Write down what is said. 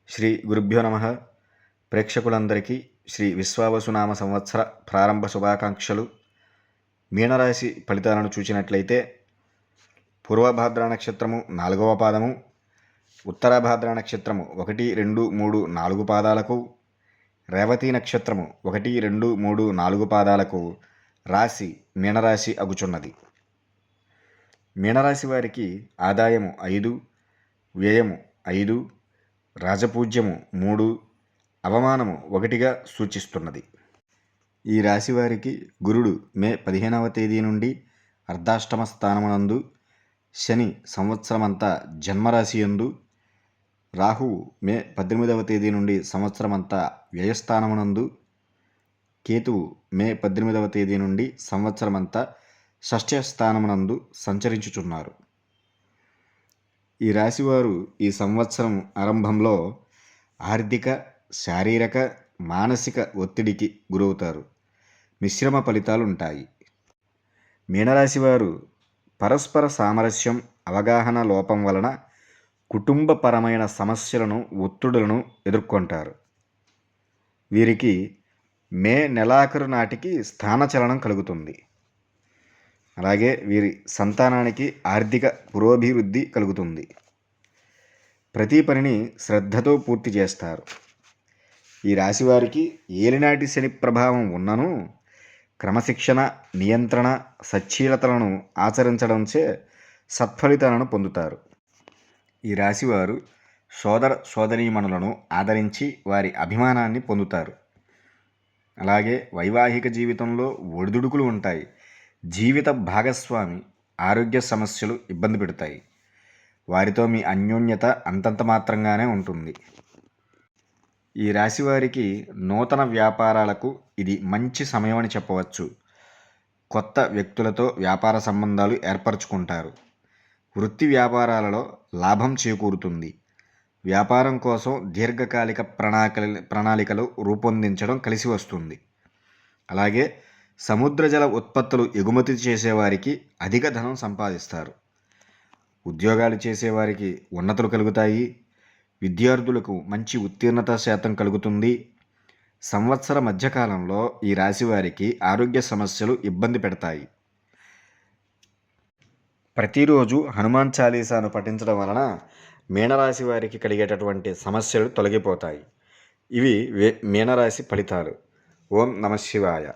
శ్రీ గురుభ్యో నమ. ప్రేక్షకులందరికీ శ్రీ విశ్వావసునామ సంవత్సర ప్రారంభ శుభాకాంక్షలు. మీనరాశి ఫలితాలను చూసినట్లయితే పూర్వభాద్ర నక్షత్రము 4వ పాదము, ఉత్తరాభాద్ర నక్షత్రము 1, 2, 3, 4 పాదాలకు, రేవతి నక్షత్రము 1, 2, 3, 4 పాదాలకు రాశి మీనరాశి అగుచున్నది. మీనరాశి వారికి ఆదాయము 5, వ్యయము 5, రాజపూజ్యము 3, అవమానము 1గా సూచిస్తున్నది. ఈ రాశి వారికి గురుడు మే 15వ తేదీ నుండి అర్ధాష్టమ స్థానమునందు, శని సంవత్సరమంతా జన్మరాశి యందు, రాహువు మే 18వ తేదీ నుండి సంవత్సరమంతా వ్యయస్థానమునందు, కేతువు మే 18వ తేదీ నుండి సంవత్సరమంతా షష్ఠ్య స్థానమునందు సంచరించుచున్నారు. ఈ రాశివారు ఈ సంవత్సరం ఆరంభంలో ఆర్థిక, శారీరక, మానసిక ఒత్తిడికి గురవుతారు. మిశ్రమ ఫలితాలు ఉంటాయి. మీనరాశివారు పరస్పర సామరస్యం, అవగాహన లోపం వలన కుటుంబపరమైన సమస్యలను, ఒత్తిడులను ఎదుర్కొంటారు. వీరికి మే నెలాఖరు నాటికి స్థానచలనం కలుగుతుంది. అలాగే వీరి సంతానానికి ఆర్థిక పురోభివృద్ధి కలుగుతుంది. ప్రతి పనిని శ్రద్ధతో పూర్తి చేస్తారు. ఈ రాశివారికి ఏలినాటి శని ప్రభావం ఉన్నను క్రమశిక్షణ, నియంత్రణ, సచ్చీలతలను ఆచరించడంచే సత్ఫలితాలను పొందుతారు. ఈ రాశివారు సోదర సోదరీమణులను ఆదరించి వారి అభిమానాన్ని పొందుతారు. అలాగే వైవాహిక జీవితంలో ఒడిదుడుకులు ఉంటాయి. జీవిత భాగస్వామి ఆరోగ్య సమస్యలు ఇబ్బంది పెడతాయి. వారితో మీ అన్యోన్యత అంతంత మాత్రంగానే ఉంటుంది. ఈ రాశి వారికి నూతన వ్యాపారాలకు ఇది మంచి సమయం అని చెప్పవచ్చు. కొత్త వ్యక్తులతో వ్యాపార సంబంధాలు ఏర్పరచుకుంటారు. వృత్తి వ్యాపారాలలో లాభం చేకూరుతుంది. వ్యాపారం కోసం దీర్ఘకాలిక ప్రణాళికలు రూపొందించడం కలిసి వస్తుంది. అలాగే సముద్ర జల ఉత్పత్తులు ఎగుమతి చేసేవారికి అధిక ధనం సంపాదిస్తారు. ఉద్యోగాలు చేసేవారికి ఉన్నతులు కలుగుతాయి. విద్యార్థులకు మంచి ఉత్తీర్ణత శాతం కలుగుతుంది. సంవత్సర మధ్యకాలంలో ఈ రాశి వారికి ఆరోగ్య సమస్యలు ఇబ్బంది పెడతాయి. ప్రతిరోజు హనుమాన్ చాలీసాను పఠించడం వలన మీనరాశి వారికి కలిగేటటువంటి సమస్యలు తొలగిపోతాయి. ఇవి మీనరాశి ఫలితాలు. ఓం నమ శివాయ.